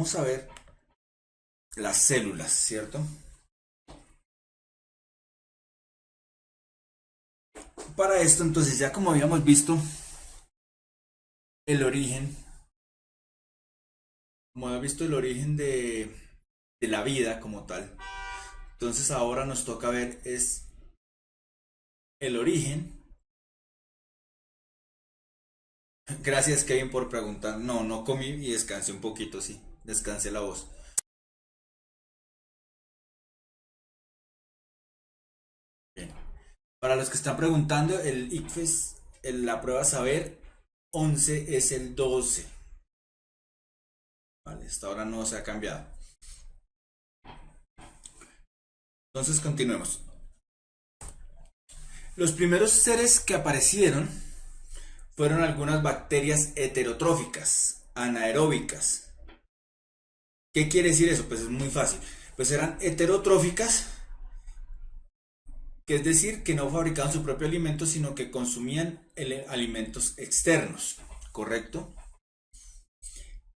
vamos a ver las células, ¿cierto? Para esto, entonces, ya como habíamos visto el origen, de la vida como tal, entonces ahora nos toca ver es el origen. Gracias, Kevin, por preguntar. No, no comí y descansé un poquito, sí. Descansé la voz. Bien. Para los que están preguntando, el ICFES, la prueba saber 11 es el 12. Vale, hasta ahora no se ha cambiado. Entonces continuemos. Los primeros seres que aparecieron fueron algunas bacterias heterotróficas, anaeróbicas. ¿Qué quiere decir eso? Pues es muy fácil. Pues eran heterotróficas, que es decir, que no fabricaban su propio alimento, sino que consumían alimentos externos, ¿correcto?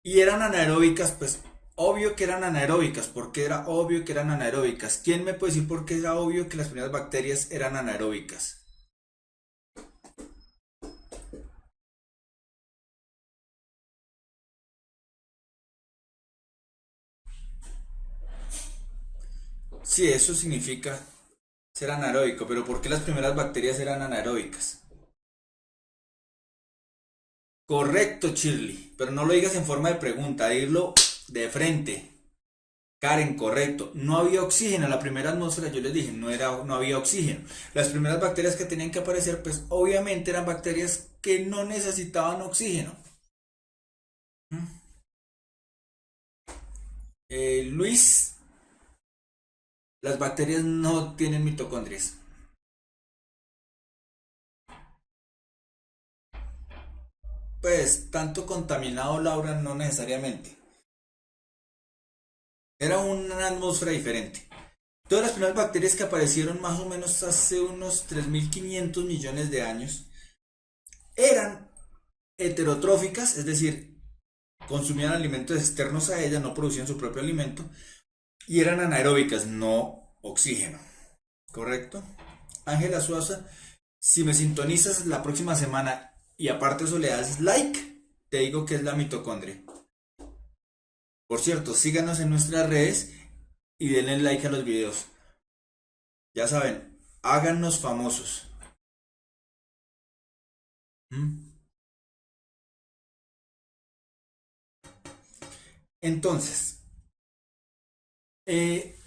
Y eran anaeróbicas, pues obvio que eran anaeróbicas. ¿Por qué era obvio que eran anaeróbicas? ¿Quién me puede decir por qué era obvio que las primeras bacterias eran anaeróbicas? Sí, eso significa ser anaeróbico, pero ¿por qué las primeras bacterias eran anaeróbicas? Correcto, Shirley, pero no lo digas en forma de pregunta, dilo de frente. Karen, correcto. No había oxígeno. En la primera atmósfera, yo les dije, no había oxígeno. Las primeras bacterias que tenían que aparecer, pues obviamente eran bacterias que no necesitaban oxígeno. Luis, las bacterias no tienen mitocondrias. Pues tanto contaminado, Laura, no necesariamente. Era una atmósfera diferente. Todas las primeras bacterias que aparecieron más o menos hace unos 3.500 millones de años eran heterotróficas, es decir, consumían alimentos externos a ella, no producían su propio alimento, y eran anaeróbicas, no oxígeno. ¿Correcto? Ángela Suaza, si me sintonizas la próxima semana y aparte eso le das like, te digo que es la mitocondria. Por cierto, síganos en nuestras redes y denle like a los videos. Ya saben, háganos famosos. ¿Mm? Entonces, eh,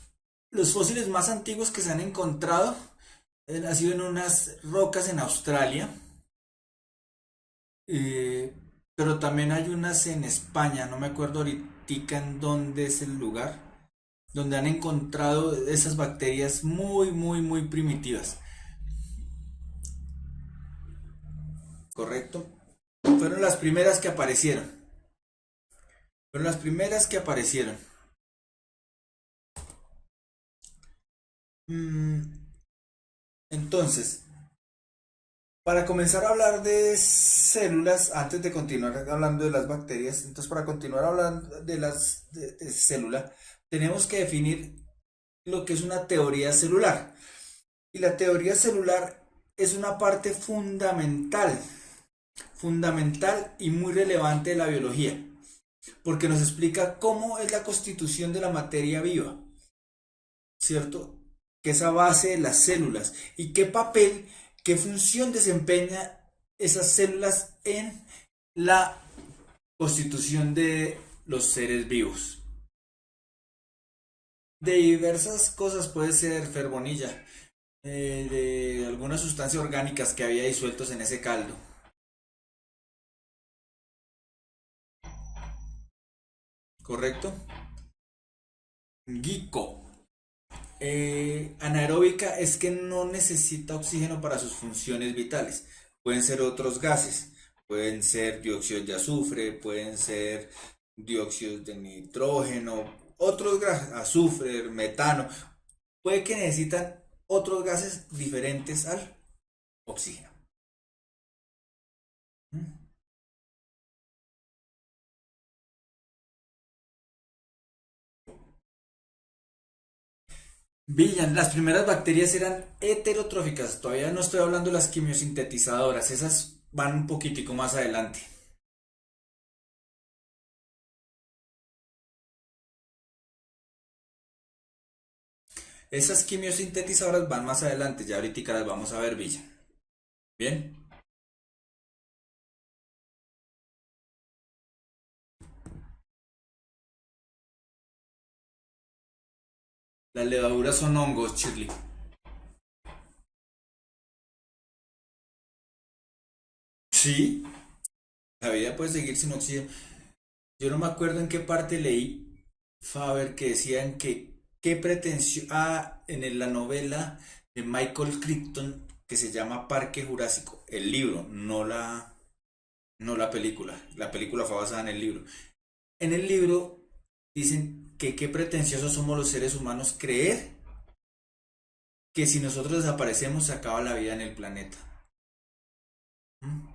los fósiles más antiguos que se han encontrado han sido en unas rocas en Australia, eh, pero también hay unas en España, no me acuerdo ahorita en dónde es el lugar, donde han encontrado esas bacterias muy, muy, muy primitivas. ¿Correcto? Fueron las primeras que aparecieron. Fueron las primeras que aparecieron. Mm, entonces, para comenzar a hablar de células, antes de continuar hablando de las bacterias, entonces para continuar hablando de las de célula, tenemos que definir lo que es una teoría celular. Y la teoría celular es una parte fundamental, fundamental y muy relevante de la biología, porque nos explica cómo es la constitución de la materia viva, ¿cierto? Que es a base de las células y qué papel, qué función desempeña esas células en la constitución de los seres vivos. De diversas cosas, puede ser ferbonilla, de algunas sustancias orgánicas que había disueltos en ese caldo. ¿Correcto? Gico. Anaeróbica es que no necesita oxígeno para sus funciones vitales. Pueden ser otros gases, pueden ser dióxidos de azufre, pueden ser dióxidos de nitrógeno, otros gases, azufre, metano. Puede que necesitan otros gases diferentes al oxígeno. ¿Mm? Villan, las primeras bacterias eran heterotróficas, todavía no estoy hablando de las quimiosintetizadoras, esas van un poquitico más adelante. Esas quimiosintetizadoras van más adelante, ya ahorita las vamos a ver, Villan. Bien, las levaduras son hongos, Shirley. Sí, la vida puede seguir sin oxígeno. Yo no me acuerdo en qué parte leí, Faber, que decían que qué pretensión, en la novela de Michael Crichton que se llama Parque Jurásico, el libro, no la película. La película fue basada en el libro. En el libro dicen que qué pretenciosos somos los seres humanos creer que si nosotros desaparecemos se acaba la vida en el planeta. ¿Mm?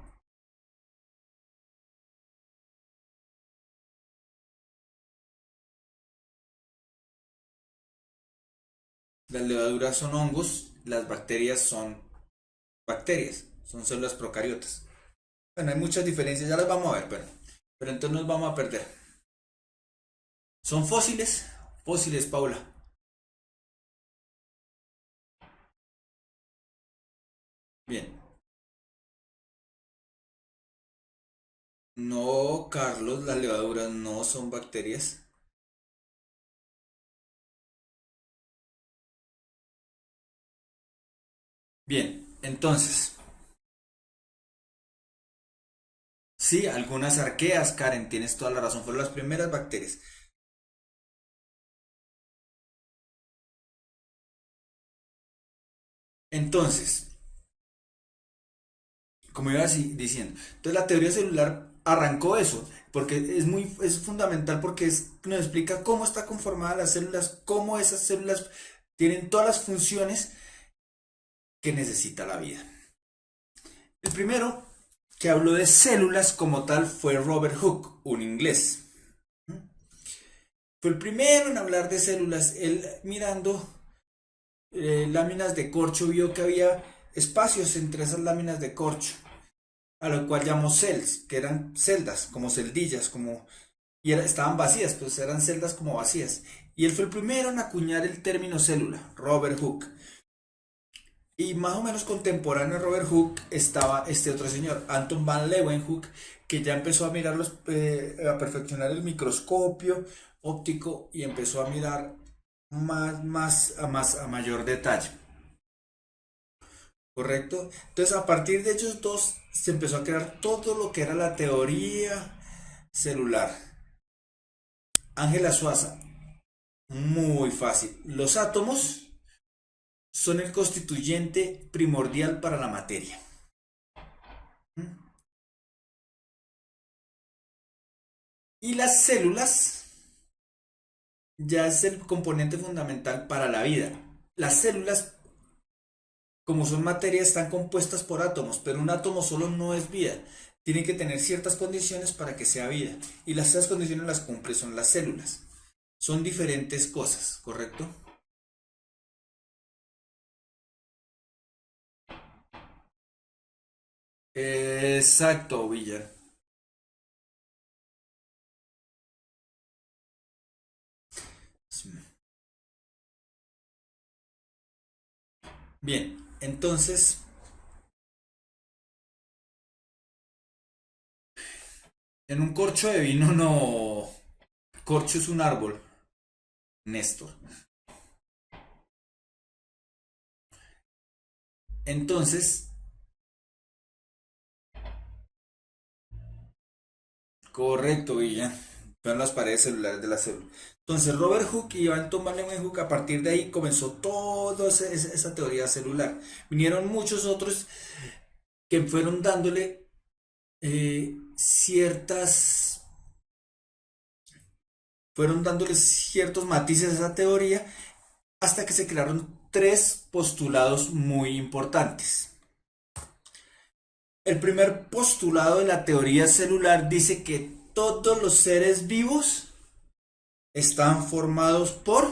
Las levaduras son hongos, las bacterias son bacterias, son células procariotas. Bueno, hay muchas diferencias, ya las vamos a ver, pero entonces nos vamos a perder. ¿Son fósiles? Fósiles, Paula. Bien. No, Carlos, las levaduras no son bacterias. Bien, entonces, sí, algunas arqueas, Karen, tienes toda la razón, fueron las primeras bacterias. Entonces, como iba diciendo, entonces la teoría celular arrancó eso, porque es fundamental porque nos explica cómo está conformada las células, cómo esas células tienen todas las funciones que necesita la vida. El primero que habló de células como tal fue Robert Hooke, un inglés. Fue el primero en hablar de células. Él mirando láminas de corcho vio que había espacios entre esas láminas de corcho, a lo cual llamó cells, que eran celdas, como celdillas, estaban vacías, pues eran celdas como vacías. Y él fue el primero en acuñar el término célula, Robert Hooke. Y más o menos contemporáneo a Robert Hooke estaba este otro señor, Anton van Leeuwenhoek, que ya empezó a mirar a perfeccionar el microscopio óptico y empezó a mirar a mayor detalle. ¿Correcto? Entonces, a partir de ellos dos se empezó a crear todo lo que era la teoría celular. Ángela Suaza, muy fácil. Los átomos son el constituyente primordial para la materia. ¿Mm? Y las células ya es el componente fundamental para la vida. Las células, como son materia, están compuestas por átomos, pero un átomo solo no es vida. Tiene que tener ciertas condiciones para que sea vida. Y esas condiciones las cumple son las células. Son diferentes cosas, ¿correcto? Exacto, Villar. Bien, entonces, en un corcho de vino no... Corcho es un árbol, Néstor. Entonces, correcto, Villar. Son las paredes celulares de la célula. Entonces, Robert Hooke y Anton van Leeuwenhoek, a partir de ahí comenzó toda esa teoría celular. Vinieron muchos otros que fueron dándole ciertas fueron dándole ciertos matices a esa teoría hasta que se crearon tres postulados muy importantes. El primer postulado de la teoría celular dice que todos los seres vivos están formados por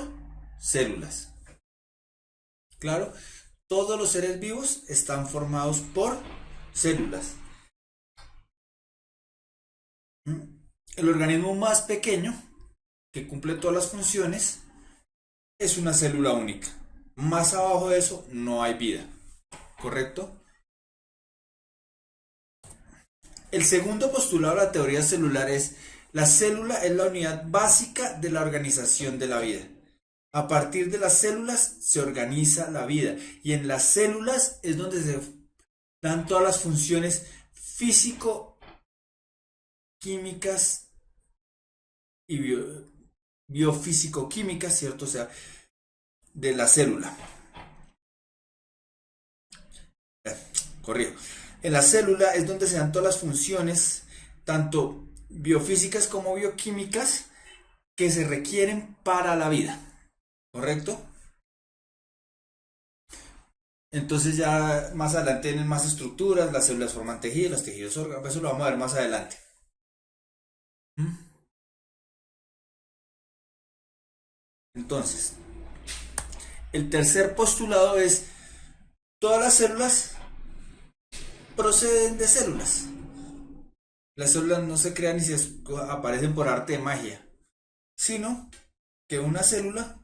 células. Claro, todos los seres vivos están formados por células. ¿Mm? El organismo más pequeño, que cumple todas las funciones, es una célula única. Más abajo de eso no hay vida. ¿Correcto? El segundo postulado de la teoría celular es: la célula es la unidad básica de la organización de la vida. A partir de las células se organiza la vida y en las células es donde se dan todas las funciones físico-químicas y biofísico-químicas, ¿cierto? O sea, de la célula. Corrijo. En la célula es donde se dan todas las funciones, tanto biofísicas como bioquímicas, que se requieren para la vida. ¿Correcto? Entonces ya más adelante tienen más estructuras, las células forman tejidos, los tejidos órganos, eso lo vamos a ver más adelante. ¿Mm? Entonces, el tercer postulado es: todas las células proceden de células. Las células no se crean ni se aparecen por arte de magia, sino que una célula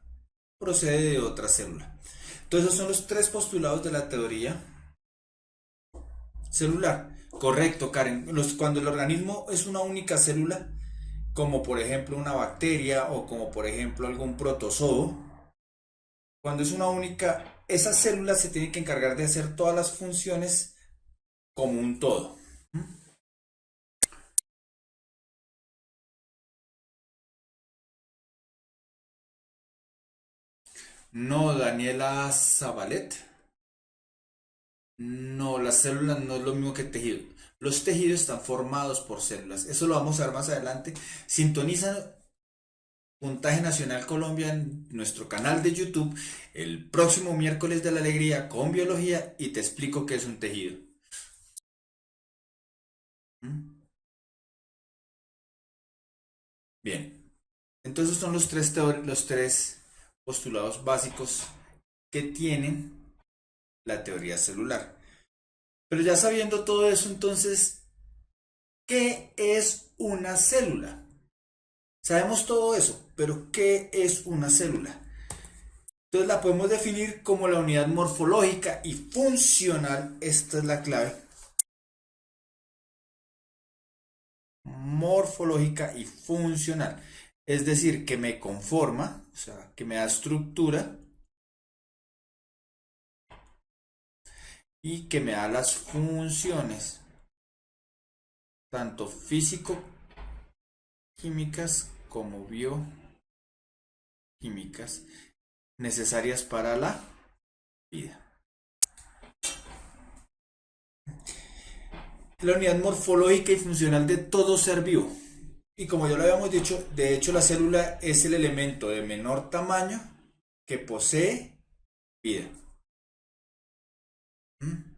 procede de otra célula. Entonces, esos son los tres postulados de la teoría celular. Correcto, Karen. Cuando el organismo es una única célula, como por ejemplo una bacteria o como por ejemplo algún protozoo, cuando es una única, esa célula se tiene que encargar de hacer todas las funciones como un todo. No, Daniela Zabalet. No, las células no es lo mismo que tejido. Los tejidos están formados por células. Eso lo vamos a ver más adelante. Sintoniza Puntaje Nacional Colombia en nuestro canal de YouTube el próximo miércoles de la alegría con biología y te explico qué es un tejido. ¿Mm? Bien, entonces son los tres postulados básicos que tienen la teoría celular. Pero ya sabiendo todo eso, entonces, ¿qué es una célula? Sabemos todo eso, pero ¿qué es una célula? Entonces la podemos definir como la unidad morfológica y funcional. Esta es la clave. Morfológica y funcional. Es decir, que me conforma, o sea, que me da estructura y que me da las funciones, tanto físico-químicas como bioquímicas, necesarias para la vida. La unidad morfológica y funcional de todo ser vivo. Y como ya lo habíamos dicho, de hecho la célula es el elemento de menor tamaño que posee vida. ¿Mm?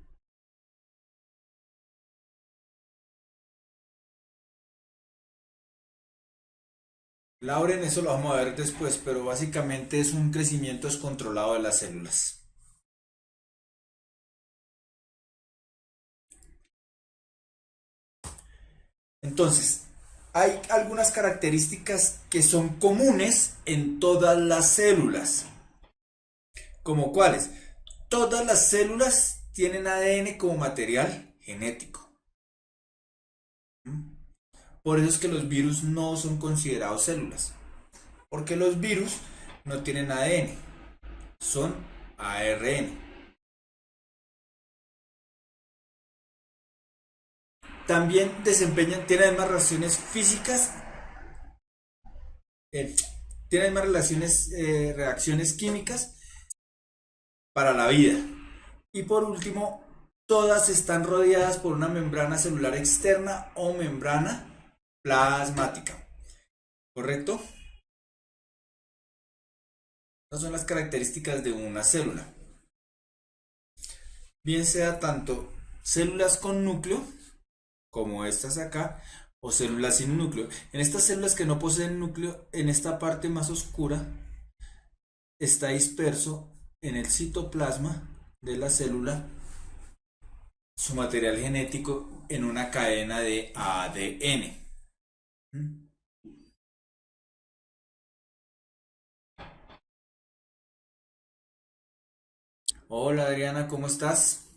Lauren, eso lo vamos a ver después, pero básicamente es un crecimiento descontrolado de las células. Entonces, hay algunas características que son comunes en todas las células. ¿Como cuáles? Todas las células tienen ADN como material genético. ¿Mm? Por eso es que los virus no son considerados células. Porque los virus no tienen ADN, son ARN. También tienen además relaciones físicas, eh, tienen además reacciones químicas para la vida. Y por último, todas están rodeadas por una membrana celular externa o membrana plasmática. ¿Correcto? Estas son las características de una célula. Bien sea tanto células con núcleo, como estas acá, o células sin núcleo. En estas células que no poseen núcleo, en esta parte más oscura está disperso en el citoplasma de la célula su material genético en una cadena de ADN. ¿Mm? Hola Adriana, ¿cómo estás?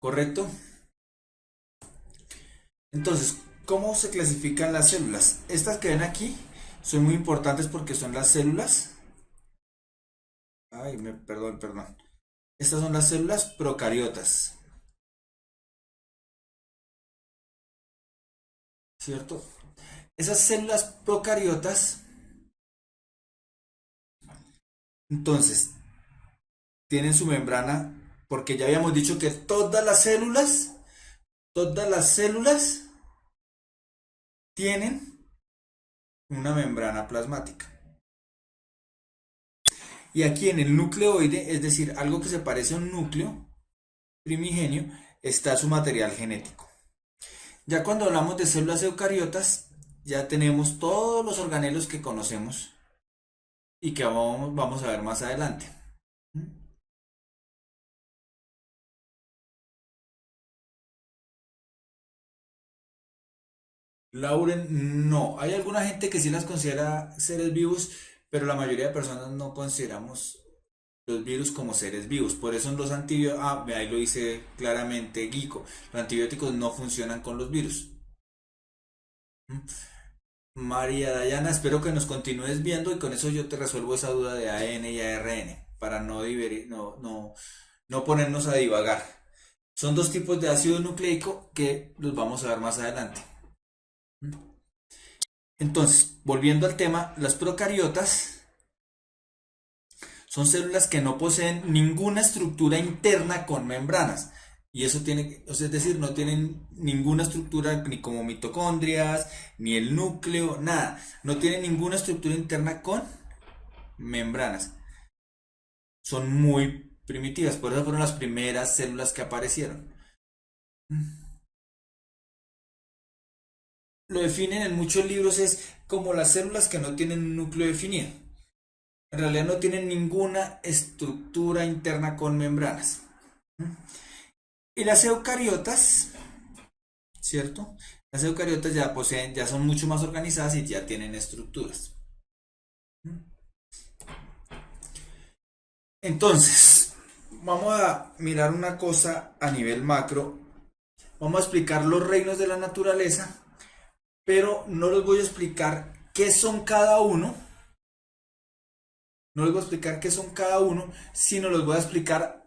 ¿Correcto? Entonces, ¿cómo se clasifican las células? Estas que ven aquí son muy importantes porque son las células. Ay, perdón. Estas son las células procariotas, ¿cierto? Esas células procariotas, entonces, tienen su membrana, porque ya habíamos dicho que todas las células tienen una membrana plasmática. Y aquí en el nucleoide, es decir, algo que se parece a un núcleo primigenio, está su material genético. Ya cuando hablamos de células eucariotas, ya tenemos todos los organelos que conocemos y que vamos a ver más adelante. Lauren, no. Hay alguna gente que sí las considera seres vivos, pero la mayoría de personas no consideramos los virus como seres vivos. Por eso en los antibióticos, ahí lo dice claramente Guico, los antibióticos no funcionan con los virus. ¿Mm? María Dayana, espero que nos continúes viendo y con eso yo te resuelvo esa duda de AN y ARN, para no ponernos a divagar. Son dos tipos de ácido nucleico que los vamos a ver más adelante. Entonces, volviendo al tema, las procariotas son células que no poseen ninguna estructura interna con membranas. Y eso tiene, es decir, no tienen ninguna estructura ni como mitocondrias, ni el núcleo, nada. No tienen ninguna estructura interna con membranas. Son muy primitivas, por eso fueron las primeras células que aparecieron. Lo definen en muchos libros es como las células que no tienen un núcleo definido. En realidad no tienen ninguna estructura interna con membranas. Y las eucariotas, ¿cierto? Las eucariotas ya poseen, ya son mucho más organizadas y ya tienen estructuras. Entonces, vamos a mirar una cosa a nivel macro. Vamos a explicar los reinos de la naturaleza, pero no les voy a explicar qué son cada uno. No les voy a explicar qué son cada uno, sino les voy a explicar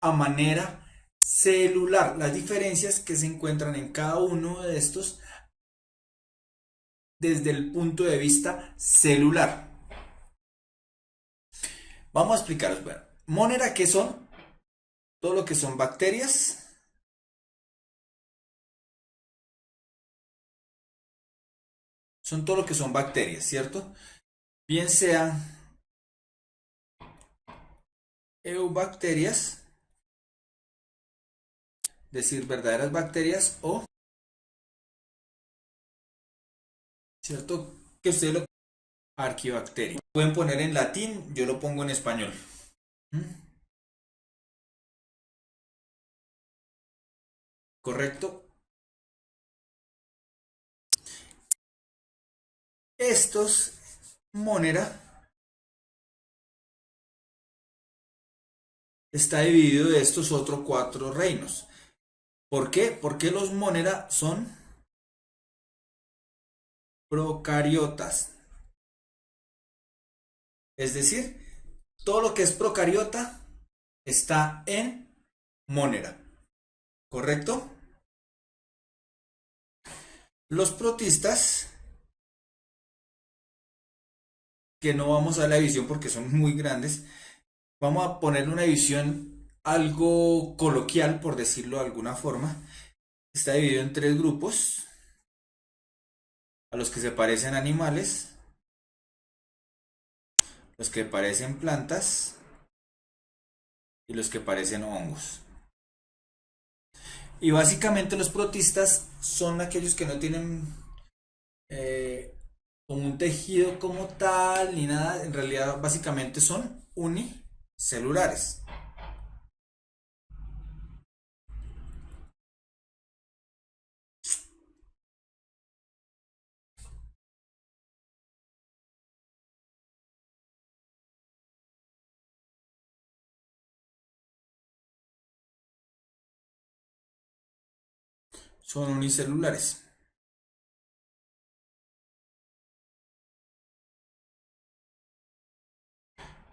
a manera celular las diferencias que se encuentran en cada uno de estos desde el punto de vista celular. Vamos a explicaros. Bueno, Monera, ¿qué son? Todo lo que son bacterias. Son todo lo que son bacterias, ¿cierto? Bien sean eubacterias, es decir, verdaderas bacterias o, ¿cierto? Que usted lo arquibacteria. Pueden poner en latín, yo lo pongo en español. ¿Mm? ¿Correcto? Estos Monera está dividido de estos otros cuatro reinos. ¿Por qué? Porque los Monera son procariotas. Es decir, todo lo que es procariota está en Monera. ¿Correcto? Los protistas, que no vamos a dar la división porque son muy grandes, vamos a ponerle una división algo coloquial, por decirlo de alguna forma. Está dividido en tres grupos, a los que se parecen animales, los que parecen plantas y los que parecen hongos. Y básicamente los protistas son aquellos que no tienen como un tejido como tal, ni nada. En realidad, básicamente son unicelulares. Son unicelulares.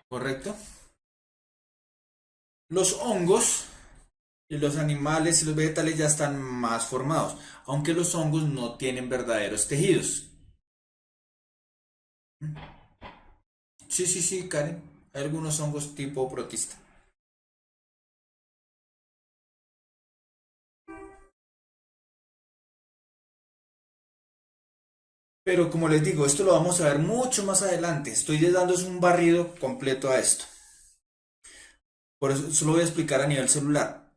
¿Correcto? Los hongos y los animales y los vegetales ya están más formados, aunque los hongos no tienen verdaderos tejidos. Sí, sí, sí, Karen. Hay algunos hongos tipo protista. Pero como les digo, esto lo vamos a ver mucho más adelante. Estoy dándoles un barrido completo a esto. Por eso solo voy a explicar a nivel celular.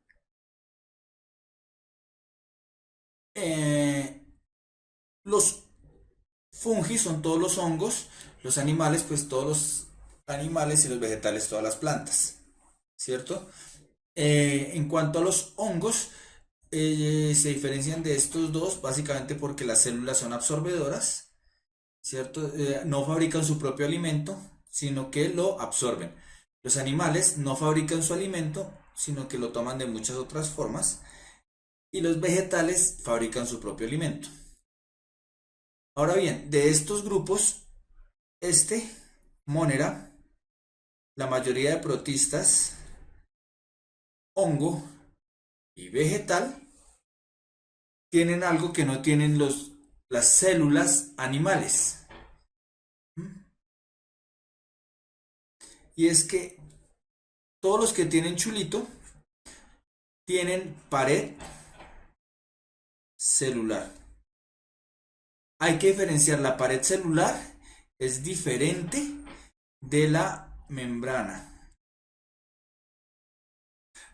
Eh, los fungi son todos los hongos, los animales, pues todos los animales y los vegetales, todas las plantas, ¿cierto? En cuanto a los hongos, se diferencian de estos dos básicamente porque las células son absorbedoras, ¿cierto? No fabrican su propio alimento, sino que lo absorben. Los animales no fabrican su alimento, sino que lo toman de muchas otras formas. Y los vegetales fabrican su propio alimento. Ahora bien, de estos grupos, este, Monera, la mayoría de protistas, hongo y vegetal, tienen algo que no tienen las células animales. Y es que todos los que tienen chulito tienen pared celular. Hay que diferenciar la pared celular, es diferente de la membrana.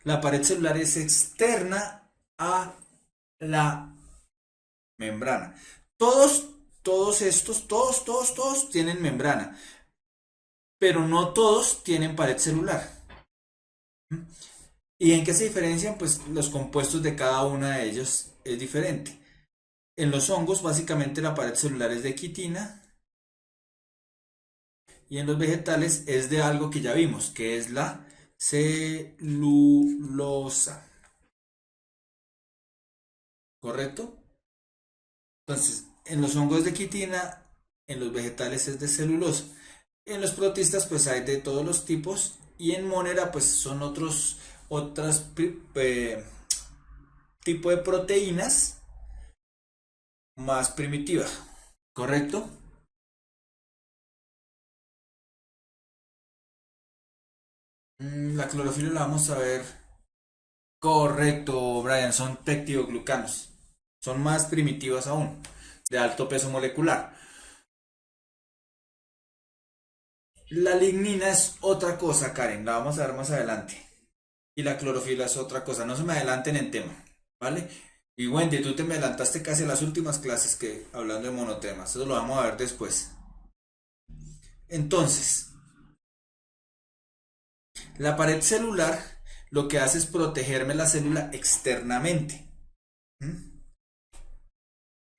La pared celular es externa a la membrana. Todos estos, todos tienen membrana, pero no todos tienen pared celular. ¿Y en qué se diferencian? Pues los compuestos de cada una de ellos es diferente. En los hongos, básicamente la pared celular es de quitina y en los vegetales es de algo que ya vimos, que es la celulosa. ¿Correcto? Entonces, en los hongos es de quitina, en los vegetales es de celulosa. En los protistas pues hay de todos los tipos y en Monera pues son otras tipo de proteínas más primitivas. ¿Correcto? La clorofila la vamos a ver. Correcto, Brian, son peptidoglucanos. Son más primitivas aún, de alto peso molecular. La lignina es otra cosa, Karen, la vamos a ver más adelante. Y la clorofila es otra cosa, no se me adelanten en tema, ¿vale? Y Wendy, tú te me adelantaste casi a las últimas clases que hablando de monotemas, eso lo vamos a ver después. Entonces, la pared celular lo que hace es protegerme la célula externamente. ¿Mm?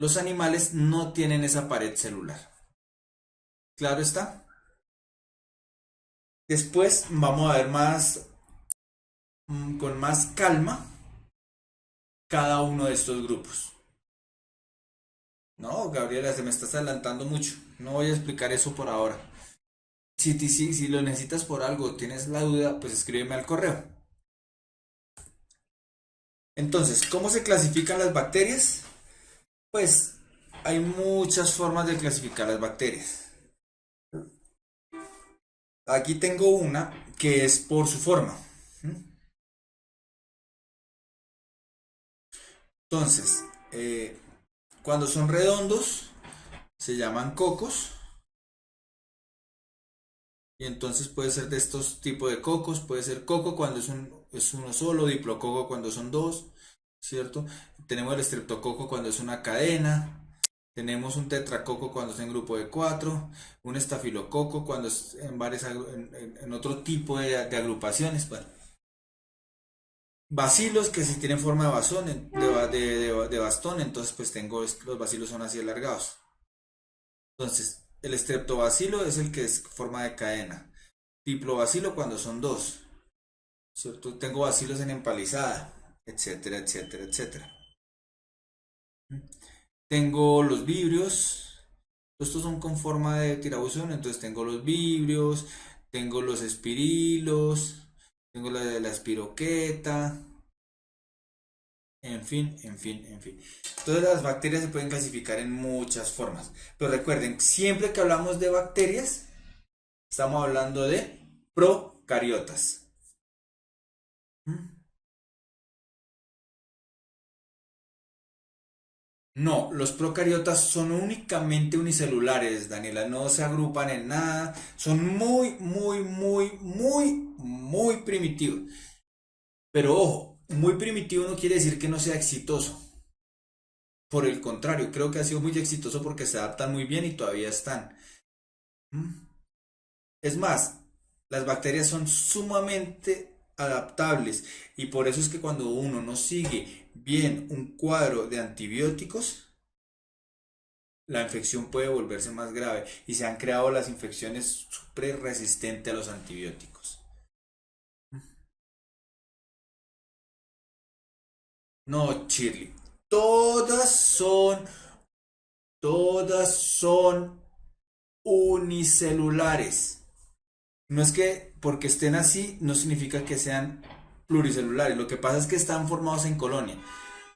Los animales no tienen esa pared celular. ¿Claro está? Después vamos a ver más, con más calma cada uno de estos grupos. No, Gabriela, se me estás adelantando mucho. No voy a explicar eso por ahora. Si lo necesitas por algo, tienes la duda, pues escríbeme al correo. Entonces, ¿cómo se clasifican las bacterias? Pues hay muchas formas de clasificar las bacterias. Aquí tengo una que es por su forma. Entonces, cuando son redondos, se llaman cocos. Y entonces puede ser de estos tipos de cocos. Puede ser coco cuando es uno solo, diplococo cuando son dos, ¿cierto? Tenemos el estreptococo cuando es una cadena. Tenemos un tetracoco cuando está en grupo de 4, un estafilococo cuando es en, en otro tipo de agrupaciones. Bueno, bacilos que si tienen forma de bastón, de bastón, entonces pues tengo los bacilos son así alargados. Entonces, el estreptobacilo es el que es forma de cadena. Diplobacilo cuando son dos. ¿Cierto? Tengo bacilos en empalizada, etcétera, etcétera, etcétera. Tengo los vibrios. Estos son con forma de tirabuzón, entonces tengo los vibrios, tengo los espirilos, tengo la espiroqueta, en fin, en fin, en fin. Todas las bacterias se pueden clasificar en muchas formas. Pero recuerden, siempre que hablamos de bacterias, estamos hablando de procariotas. ¿Mm? No, los procariotas son únicamente unicelulares, Daniela, no se agrupan en nada, son muy, muy, muy, muy, muy primitivos. Pero ojo, muy primitivo no quiere decir que no sea exitoso. Por el contrario, creo que ha sido muy exitoso porque se adaptan muy bien y todavía están. ¿Mm? Es más, las bacterias son sumamente adaptables y por eso es que cuando uno no sigue bien un cuadro de antibióticos, la infección puede volverse más grave y se han creado las infecciones súper resistentes a los antibióticos. No, Shirley. Todas son, todas son unicelulares. No es que porque estén así no significa que sean pluricelulares. Lo que pasa es que están formados en colonia.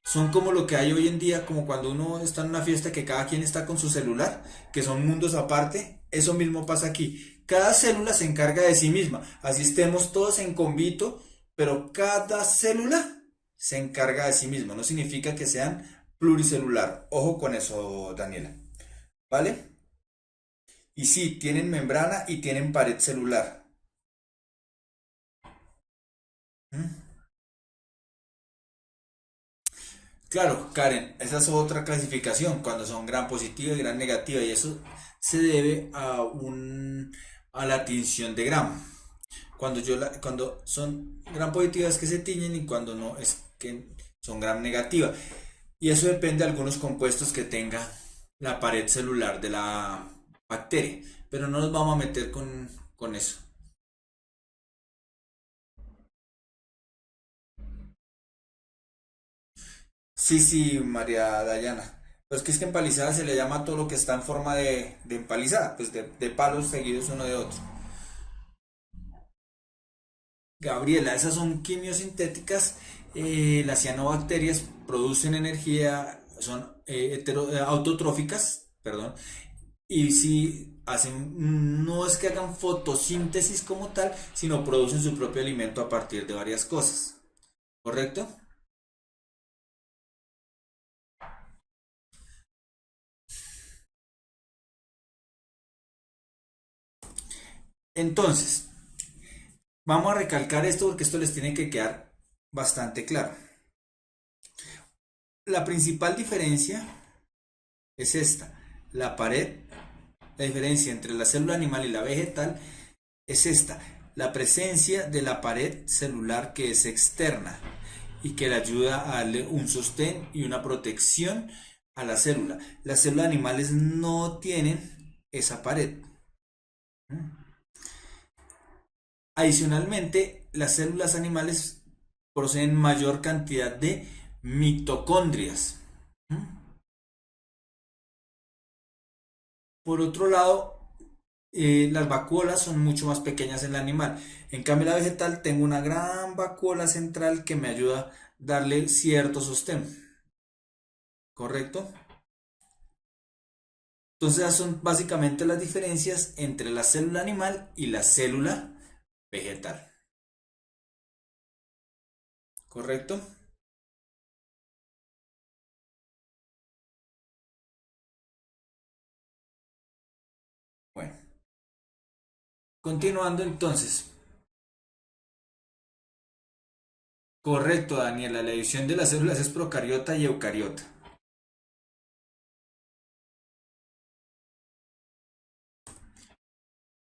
Son como lo que hay hoy en día, como cuando uno está en una fiesta que cada quien está con su celular, que son mundos aparte. Eso mismo pasa aquí. Cada célula se encarga de sí misma. Así estemos todos en convito, pero cada célula se encarga de sí misma. No significa que sean pluricelular. Ojo con eso, Daniela. ¿Vale? Y sí, tienen membrana y tienen pared celular. ¿Mm? Claro, Karen, esa es otra clasificación, cuando son gran positiva y gran negativa, y eso se debe a a la tinción de Gram. Cuando son gran positivas que se tiñen y cuando no es que son gram negativa. Y eso depende de algunos compuestos que tenga la pared celular de la bacteria. Pero no nos vamos a meter con eso. Sí, sí, María Dayana. Pero es que empalizada se le llama a todo lo que está en forma de empalizada, pues de palos seguidos uno de otro. Gabriela, esas son quimiosintéticas. Las cianobacterias producen energía, son autotróficas, perdón, y si hacen, no es que hagan fotosíntesis como tal, sino producen su propio alimento a partir de varias cosas. ¿Correcto? Entonces, vamos a recalcar esto porque esto les tiene que quedar bastante claro. La principal diferencia es esta. La pared, la diferencia entre la célula animal y la vegetal es esta. La presencia de la pared celular que es externa y que le ayuda a darle un sostén y una protección a la célula. Las células animales no tienen esa pared. Adicionalmente, las células animales poseen mayor cantidad de mitocondrias. Por otro lado, las vacuolas son mucho más pequeñas en el animal. En cambio, la vegetal tengo una gran vacuola central que me ayuda a darle cierto sostén. ¿Correcto? Entonces, esas son básicamente las diferencias entre la célula animal y la célula vegetal. ¿Correcto? Bueno, continuando entonces. Correcto, Daniela. La división de las células es procariota y eucariota.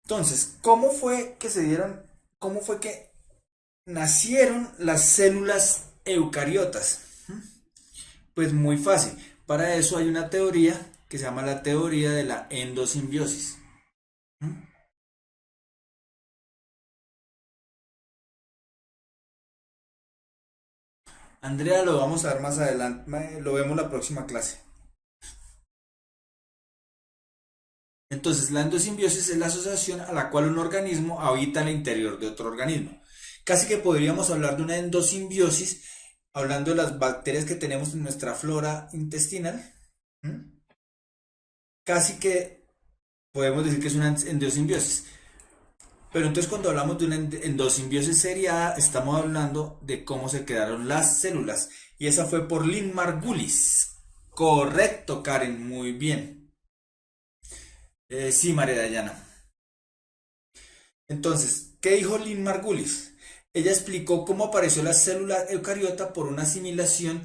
Entonces, ¿cómo fue que se dieron, cómo fue que nacieron las células eucariotas? Pues muy fácil. Para eso hay una teoría que se llama la teoría de la endosimbiosis. Andrea, lo vamos a ver más adelante, lo vemos la próxima clase. Entonces, la endosimbiosis es la asociación a la cual un organismo habita en el interior de otro organismo. Casi que podríamos hablar de una endosimbiosis hablando de las bacterias que tenemos en nuestra flora intestinal. ¿Mm? Casi que podemos decir que es una endosimbiosis. Pero entonces cuando hablamos de una endosimbiosis seriada, estamos hablando de cómo se quedaron las células. Y esa fue por Lynn Margulis. Correcto, Karen, muy bien. Sí, María Dayana. Entonces, ¿qué dijo Lynn Margulis? Ella explicó cómo apareció la célula eucariota por una asimilación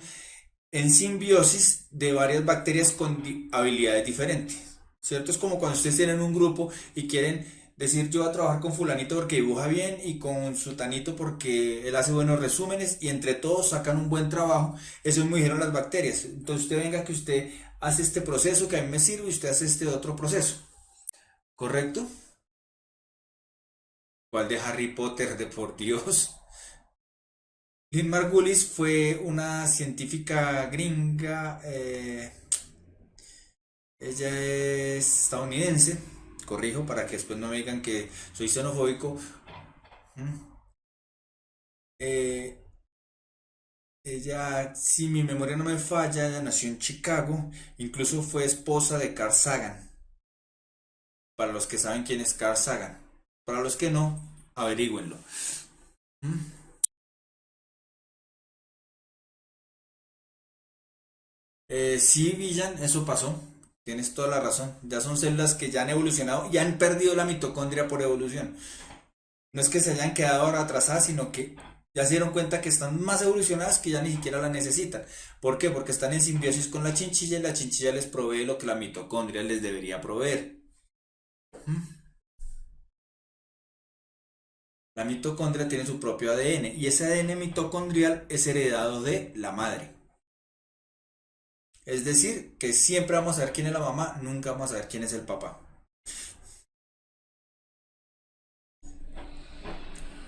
en simbiosis de varias bacterias con habilidades diferentes. ¿Cierto? Es como cuando ustedes tienen un grupo y quieren decir yo voy a trabajar con fulanito porque dibuja bien y con sutanito porque él hace buenos resúmenes y entre todos sacan un buen trabajo. Eso es muy dijeron las bacterias. Entonces usted venga que usted hace este proceso que a mí me sirve y usted hace este otro proceso. ¿Correcto? ¿Cuál de Harry Potter? De por Dios. Lynn Margulis fue una científica gringa. Ella es estadounidense. Corrijo para que después no me digan que soy xenofóbico. ¿Mm? Eh, ella, si mi memoria no me falla, ella nació en Chicago. Incluso fue esposa de Carl Sagan. Para los que saben quién es Carl Sagan. Para los que no, averígüenlo. ¿Mm? Sí, Villan, eso pasó. Tienes toda la razón. Ya son células que ya han evolucionado y han perdido la mitocondria por evolución. No es que se hayan quedado ahora atrasadas, sino que ya se dieron cuenta que están más evolucionadas que ya ni siquiera la necesitan. ¿Por qué? Porque están en simbiosis con la chinchilla y la chinchilla les provee lo que la mitocondria les debería proveer. La mitocondria tiene su propio ADN y ese ADN mitocondrial es heredado de la madre. Es decir, que siempre vamos a ver quién es la mamá, nunca vamos a ver quién es el papá.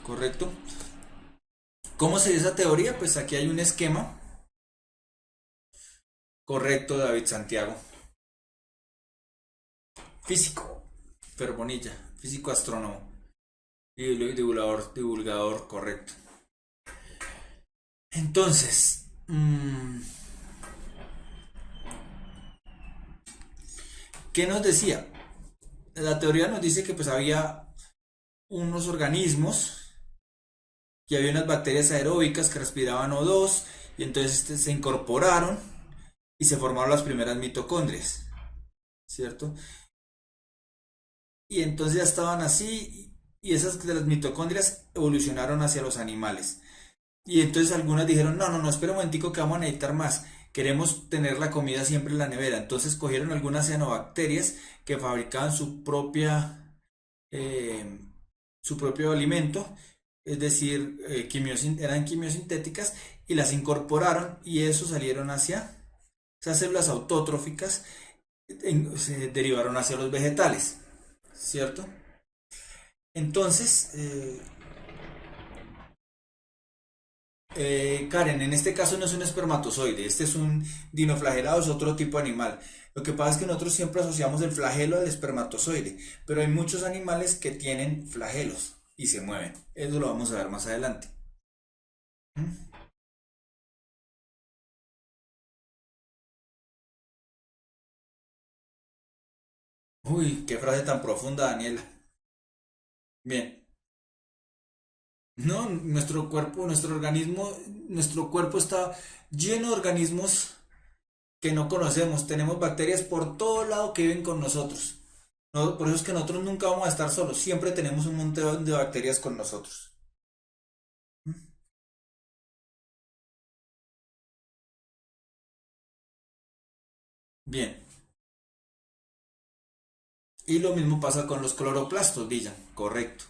¿Correcto? ¿Cómo se dio esa teoría? Pues aquí hay un esquema. Correcto, David Santiago. Físico, Ferbonilla, físico astrónomo y divulgador, correcto. Entonces, ¿qué nos decía? La teoría nos dice que pues había unos organismos y había unas bacterias aeróbicas que respiraban O2 y entonces se incorporaron y se formaron las primeras mitocondrias, ¿cierto? Y entonces ya estaban así y esas de las mitocondrias evolucionaron hacia los animales. Y entonces algunas dijeron, no, no, no, espera un momentico que vamos a necesitar más. Queremos tener la comida siempre en la nevera. Entonces cogieron algunas cianobacterias que fabricaban eh, su propio alimento, es decir, eran quimiosintéticas y las incorporaron y eso salieron hacia esas células autótrofas, se derivaron hacia los vegetales, ¿cierto? Entonces, Karen, en este caso no es un espermatozoide, este es un dinoflagelado, es otro tipo de animal. Lo que pasa es que nosotros siempre asociamos el flagelo al espermatozoide, pero hay muchos animales que tienen flagelos y se mueven. Eso lo vamos a ver más adelante. ¿Mm? Uy, qué frase tan profunda, Daniela. Bien. No, nuestro cuerpo, nuestro organismo, nuestro cuerpo está lleno de organismos que no conocemos. Tenemos bacterias por todo lado que viven con nosotros. No, por eso es que nosotros nunca vamos a estar solos. Siempre tenemos un montón de bacterias con nosotros. Bien. Y lo mismo pasa con los cloroplastos, Dylan, correcto.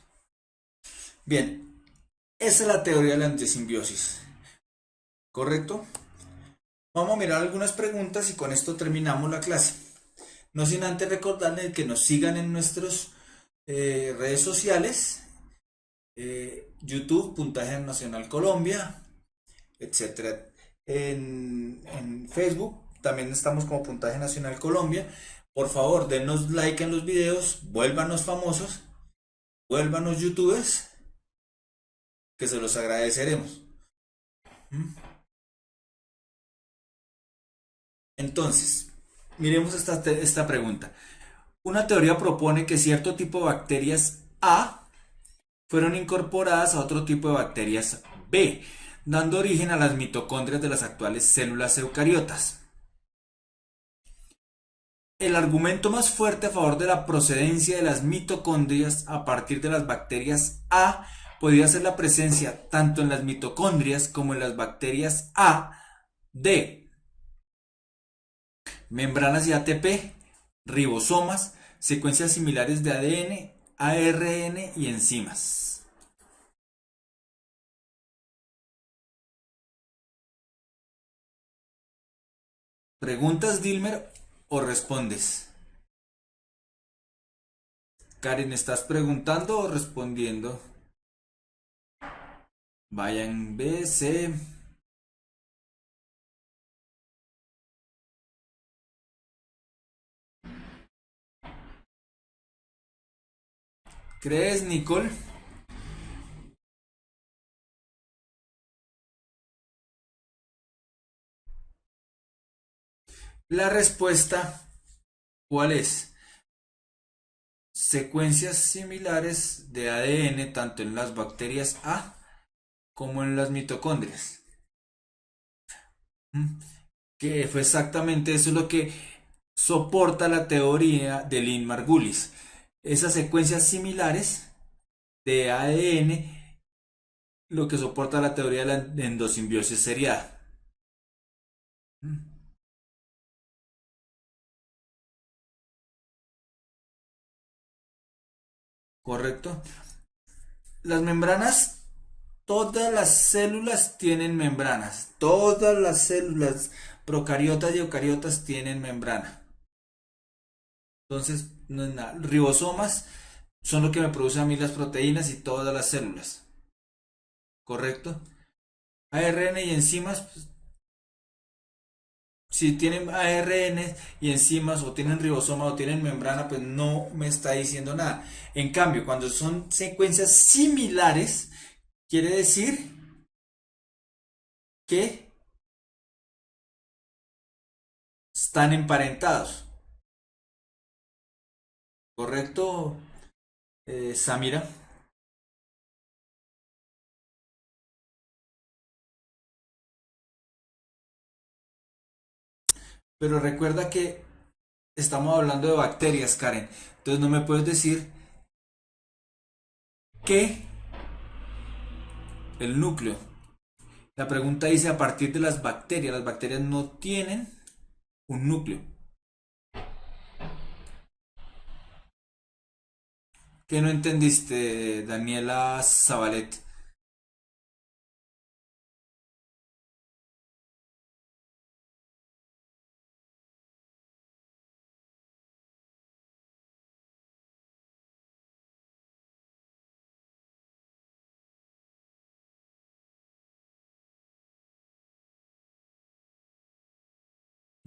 Bien, esa es la teoría de la antisimbiosis, ¿correcto? Vamos a mirar algunas preguntas y con esto terminamos la clase. No sin antes recordarles que nos sigan en nuestras redes sociales, YouTube, Puntaje Nacional Colombia, etcétera. En Facebook también estamos como Puntaje Nacional Colombia. Por favor, denos like en los videos, vuélvanos famosos, vuélvanos youtubers, que se los agradeceremos. ¿Mm? Entonces, miremos esta pregunta. Una teoría propone que cierto tipo de bacterias A fueron incorporadas a otro tipo de bacterias B, dando origen a las mitocondrias de las actuales células eucariotas. El argumento más fuerte a favor de la procedencia de las mitocondrias a partir de las bacterias A podría ser la presencia tanto en las mitocondrias como en las bacterias A de membranas y ATP, ribosomas, secuencias similares de ADN, ARN y enzimas. ¿Preguntas, Dilmer, o respondes? Karen, ¿estás preguntando o respondiendo? Vayan, B, C. ¿Crees, Nicole? La respuesta, ¿cuál es? Secuencias similares de ADN tanto en las bacterias A como en las mitocondrias. Que fue exactamente eso lo que soporta la teoría de Lynn-Margulis. Esas secuencias similares de ADN, lo que soporta la teoría de la endosimbiosis seriada. ¿Correcto? Las membranas, todas las células tienen membranas. Todas las células procariotas y eucariotas tienen membrana. Entonces, no es nada. Ribosomas son lo que me producen a mí las proteínas y todas las células. ¿Correcto? ARN y enzimas, pues, si tienen ARN y enzimas o tienen ribosomas o tienen membrana, pues no me está diciendo nada. En cambio, cuando son secuencias similares, quiere decir que están emparentados. ¿Correcto, Samira? Pero recuerda que estamos hablando de bacterias, Karen. Entonces no me puedes decir que el núcleo. La pregunta dice a partir de las bacterias. Las bacterias no tienen un núcleo. ¿Qué no entendiste, Daniela Zabalet?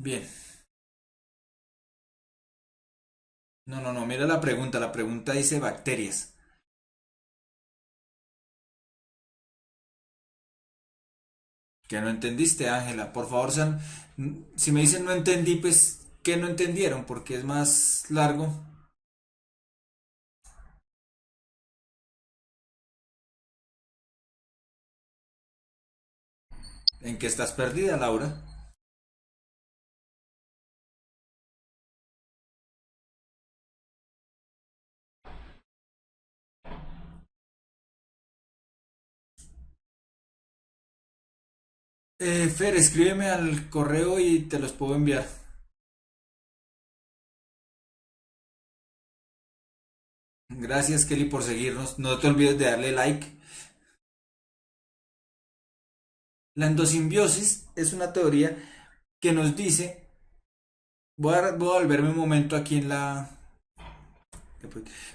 Bien. No, no, no. Mira la pregunta. La pregunta dice bacterias. ¿Qué no entendiste, Ángela? Por favor, sean, si me dicen no entendí, pues, ¿qué no entendieron? Porque es más largo. ¿En qué estás perdida, Laura? Fer, escríbeme al correo y te los puedo enviar. Gracias, Kelly, por seguirnos. No te olvides de darle like. La endosimbiosis es una teoría que nos dice, voy a volverme un momento aquí en la...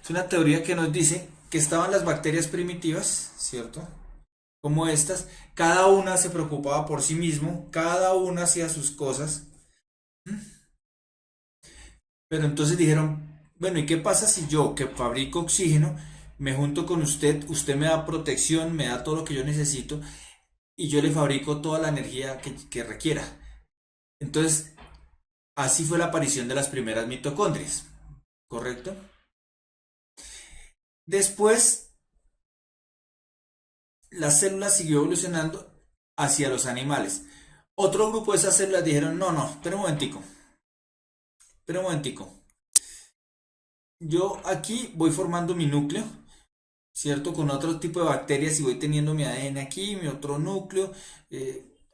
Es una teoría que nos dice que estaban las bacterias primitivas, ¿cierto? Como estas, cada una se preocupaba por sí mismo, cada una hacía sus cosas, pero entonces dijeron, bueno, ¿y qué pasa si yo, que fabrico oxígeno, me junto con usted, usted me da protección, me da todo lo que yo necesito y yo le fabrico toda la energía que requiera? Entonces, así fue la aparición de las primeras mitocondrias, ¿correcto? Después, la célula siguió evolucionando hacia los animales. Otro grupo de esas células dijeron, no, no, espera un momentico, espera un momentico. Yo aquí voy formando mi núcleo, ¿cierto? Con otro tipo de bacterias y voy teniendo mi ADN aquí, mi otro núcleo.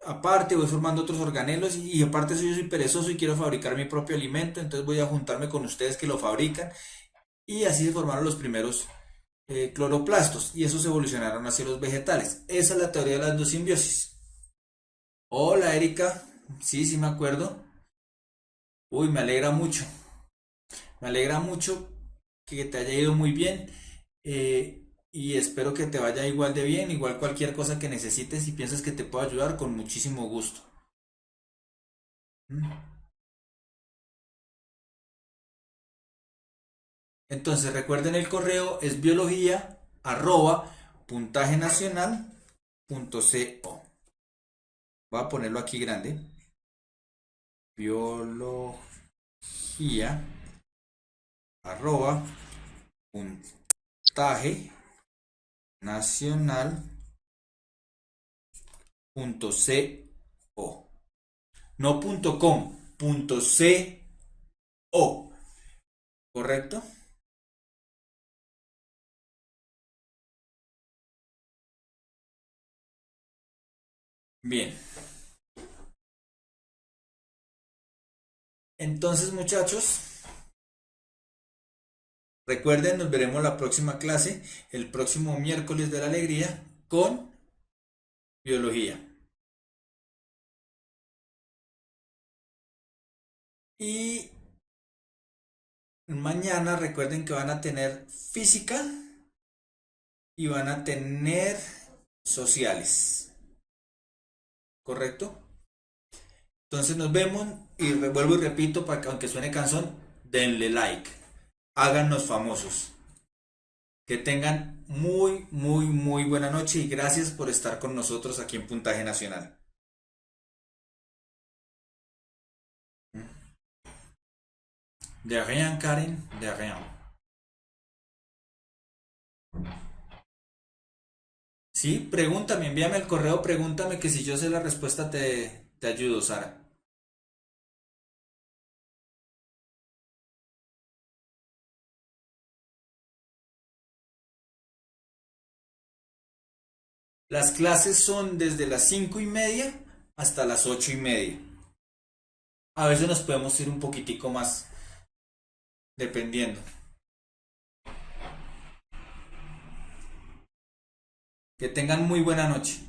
Aparte voy formando otros organelos y aparte yo soy perezoso y quiero fabricar mi propio alimento, entonces voy a juntarme con ustedes que lo fabrican y así se formaron los primeros cloroplastos y esos evolucionaron hacia los vegetales. Esa es la teoría de la endosimbiosis. Hola Erika, sí, sí me acuerdo. Uy, me alegra mucho que te haya ido muy bien y espero que te vaya igual de bien, igual cualquier cosa que necesites y piensas que te puedo ayudar con muchísimo gusto. ¿Mm? Entonces recuerden el correo es biología@puntajenacional.co. Voy a ponerlo aquí grande. Biología arroba puntaje nacional punto co. No punto com, punto co. ¿Correcto? Bien. Entonces, muchachos, recuerden, nos veremos la próxima clase, el próximo miércoles de la alegría, con biología. Y mañana recuerden que van a tener física y van a tener sociales. ¿Correcto? Entonces nos vemos y vuelvo y repito, para que aunque suene cansón, denle like. Háganos famosos. Que tengan muy, muy, muy buena noche y gracias por estar con nosotros aquí en Puntaje Nacional. De rien, Karen, de rien. Sí, pregúntame, envíame el correo, pregúntame que si yo sé la respuesta te ayudo, Sara. Las clases son desde las 5:30 hasta las 8:30. A veces nos podemos ir un poquitico más, dependiendo. Que tengan muy buena noche.